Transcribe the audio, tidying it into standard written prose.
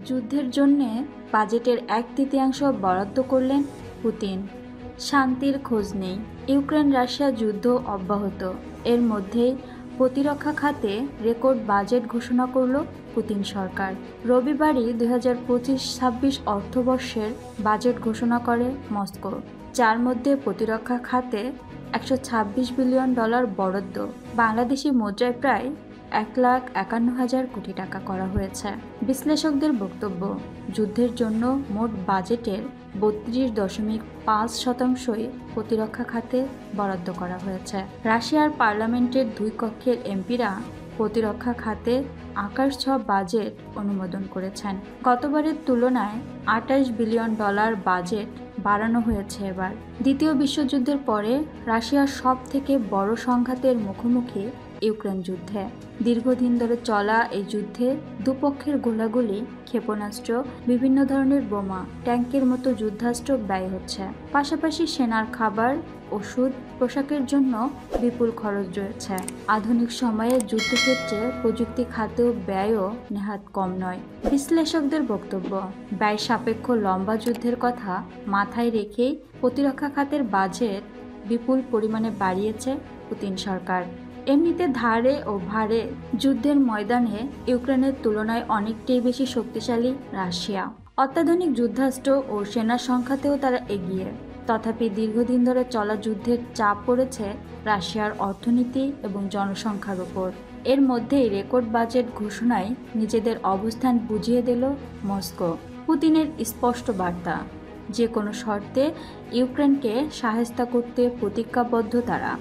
যুদ্ধের জন্য বাজেটের 1/3 বরাদ্দ করলেন পুতিন। শান্তির খোঁজ নেই, ইউক্রেন রাশিয়া যুদ্ধ অব্যাহত। এর মধ্যেই প্রতিরক্ষা খাতে রেকর্ড বাজেট ঘোষণা করল পুতিন সরকার। রবিবারই 2025-26 অর্থবর্ষের বাজেট ঘোষণা করে মস্কো, যার মধ্যে প্রতিরক্ষা খাতে $126 বিলিয়ন বরাদ্দ, বাংলাদেশি মুদ্রায় প্রায় 1,51,000 কোটি টাকা করা হয়েছে। বিশ্লেষকদের বক্তব্য, যুদ্ধের জন্য মোট বাজেটের 32.5%ই প্রতিরক্ষা খাতে বরাদ্দ করা হয়েছে। রাশিয়ার পার্লামেন্টের 2 কক্ষের এমপিরা প্রতিরক্ষা খাতে আকাশছোঁয়া বাজেট অনুমোদন করেছেন। গতবারের তুলনায় $28 বিলিয়ন বাজেট বাড়ানো হয়েছে এবার। দ্বিতীয় বিশ্বযুদ্ধের পরে রাশিয়ার সব থেকে বড় সংঘাতের মুখোমুখি ইউক্রেন যুদ্ধে। দীর্ঘদিন ধরে চলা এই যুদ্ধে দুপক্ষের গোলাগুলি, ক্ষেপণাস্ত্র, বিভিন্ন ধরনের বোমা, ট্যাঙ্কের মতো যুদ্ধাস্ত্র ব্যয় হচ্ছে। পাশাপাশি সেনার খাবার, ওষুধ, পোশাকের জন্য বিপুল খরচ রয়েছে। আধুনিক সময়ে যুদ্ধক্ষেত্রে প্রযুক্তি খাতেও ব্যয়ও নেহাত কম নয়। বিশ্লেষকদের বক্তব্য, ব্যয় সাপেক্ষ লম্বা যুদ্ধের কথা মাথায় রেখেই প্রতিরক্ষা খাতের বাজেট বিপুল পরিমাণে বাড়িয়েছে পুতিন সরকার। এমনিতে ধারে ও ভারে যুদ্ধের ময়দানে ইউক্রেনের তুলনায় অনেকটাই বেশি শক্তিশালী রাশিয়া। অত্যাধুনিক যুদ্ধাস্ত্র ও সেনা সংখ্যাতেও তারা এগিয়ে। তথাপি দীর্ঘদিন ধরে চলা যুদ্ধের চাপ পড়েছে রাশিয়ার অর্থনীতি এবং জনসংখ্যার উপর। এর মধ্যেই রেকর্ড বাজেট ঘোষণায় নিজেদের অবস্থান বুঝিয়ে দিল মস্কো। পুতিনের স্পষ্ট বার্তা, যে কোনো শর্তে ইউক্রেনকে সাহায্য করতে প্রতিজ্ঞাবদ্ধ তারা।